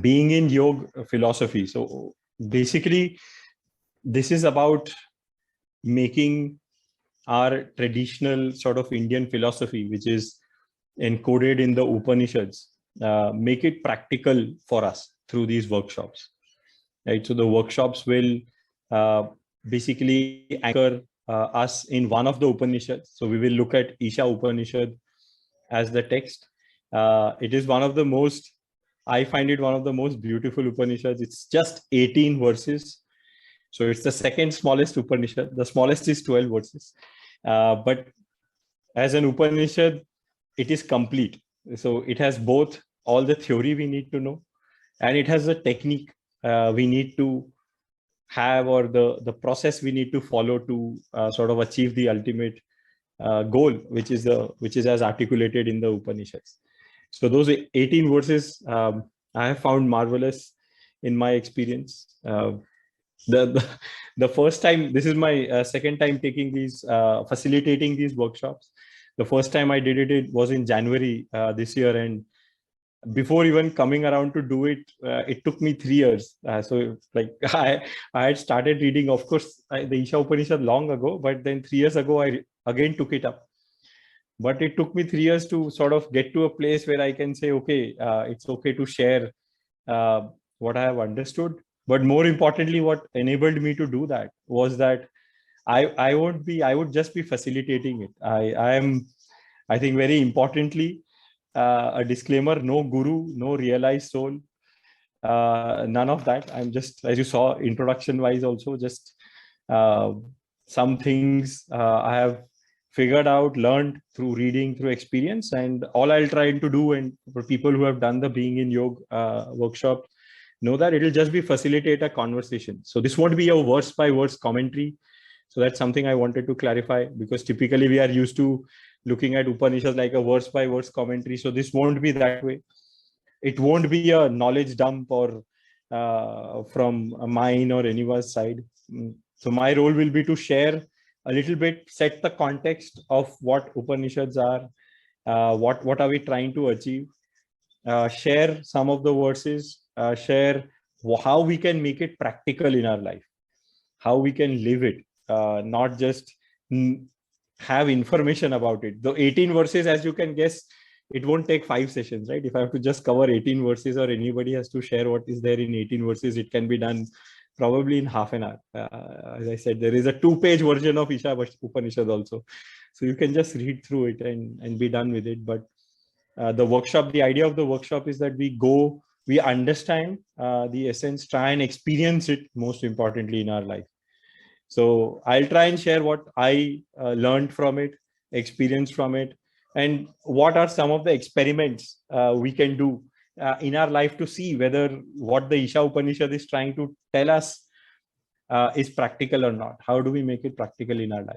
being in yoga philosophy. So basically, this is about making our traditional sort of Indian philosophy, which is encoded in the Upanishads, make it practical for us through these workshops. Right. So the workshops will uh, basically anchor us in one of the Upanishads. So we will look at Isha Upanishad as the text. It is one of the most, I find it one of the most beautiful Upanishads. It's just 18 verses. So it's the second smallest Upanishad. The smallest is 12 verses. But as an Upanishad, it is complete. So it has both all the theory we need to know, and it has the technique we need to have, or the process we need to follow to sort of achieve the ultimate goal, which is as articulated in the Upanishads. So those 18 verses I have found marvelous in my experience. The first time, this is my second time taking these facilitating these workshops. The first time I did it, it was in January this year, and before even coming around to do it, it took me 3 years. So like I had started reading, of course, the Isha Upanishad long ago, but then 3 years ago I again took it up. But it took me 3 years to sort of get to a place where I can say, okay, it's okay to share uh, what I have understood. But more importantly, what enabled me to do that was that I would just be facilitating it. I am, I think, very importantly, a disclaimer: no guru, no realized soul, none of that. I'm just, as you saw, introduction wise, also just uh, some things I have figured out, learned through reading, through experience, and all I'll try to do. And for people who have done the Being in Yoga workshop, know that it'll just be facilitate a conversation. So this won't be a verse by verse commentary. So that's something I wanted to clarify, because typically we are used to looking at Upanishads like a verse by verse commentary. So this won't be that way. It won't be a knowledge dump or from mine or anyone's side. So my role will be to share a little bit, set the context of what Upanishads are, what are we trying to achieve, share some of the verses, share how we can make it practical in our life, how we can live it, not just have information about it. The 18 verses, as you can guess, it won't take 5 sessions, right? If I have to just cover 18 verses, or anybody has to share what is there in 18 verses, it can be done probably in half an hour. As I said, there is a 2-page version of Isha Upanishad also. So you can just read through it and be done with it. But the workshop, the idea of the workshop is that we understand the essence, try and experience it, most importantly, in our life. So I'll try and share what I learned from it, experienced from it, and what are some of the experiments we can do in our life to see whether what the Isha Upanishad is trying to tell us is practical or not. How do we make it practical in our life?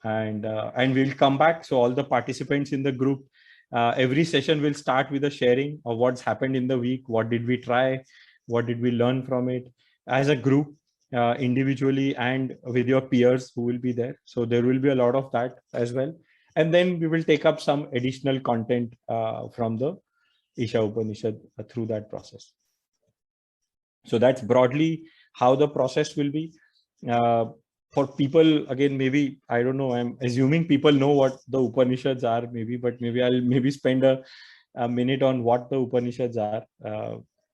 And we'll come back. So all the participants in the group, every session will start with a sharing of what's happened in the week. What did we try? What did we learn from it? As a group, individually, and with your peers who will be there. So there will be a lot of that as well. And then we will take up some additional content from the Isha Upanishad through that process. So that's broadly how the process will be. For people, again, maybe, I don't know, I'm assuming people know what the Upanishads are, maybe, but maybe I'll spend a minute on what the Upanishads are.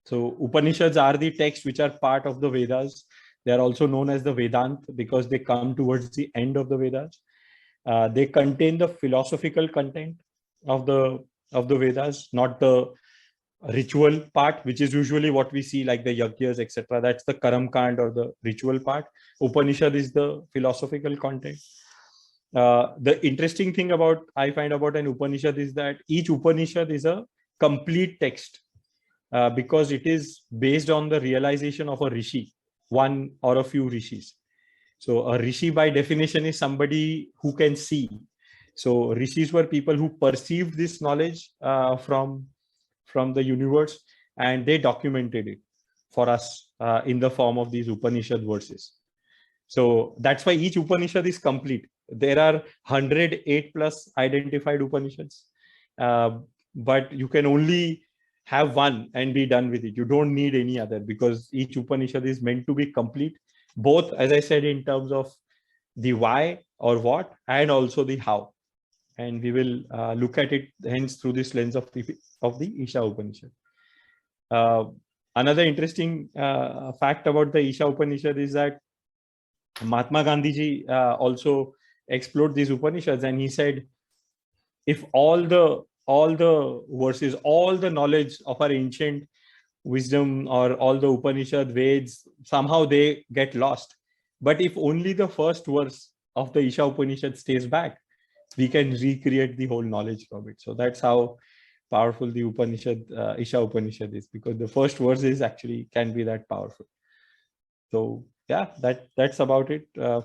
So Upanishads are the texts which are part of the Vedas. They are also known as the Vedanta because they come towards the end of the Vedas. They contain the philosophical content of the Vedas, not the ritual part, which is usually what we see, like the yajnas, etc. That's the karam kand or the ritual part. Upanishad is the philosophical content. The interesting thing I find about an Upanishad is that each Upanishad is a complete text because it is based on the realization of a rishi, one or a few rishis. So a rishi by definition is somebody who can see. So rishis were people who perceived this knowledge from the universe, and they documented it for us in the form of these Upanishad verses. So that's why each Upanishad is complete. There are 108 plus identified Upanishads, but you can only have one and be done with it. You don't need any other, because each Upanishad is meant to be complete, both, as I said, in terms of the why or what, and also the how. And we will look at it hence through this lens of the Isha Upanishad. Another interesting fact about the Isha Upanishad is that Mahatma Gandhi ji also explored these Upanishads, and he said, if all the verses, all the knowledge of our ancient wisdom, or all the Upanishad, Veds, somehow they get lost. But if only the first verse of the Isha Upanishad stays back, we can recreate the whole knowledge from it. So that's how powerful the Upanishad, Isha Upanishad is, because the first verse is actually can be that powerful. So yeah, that's about it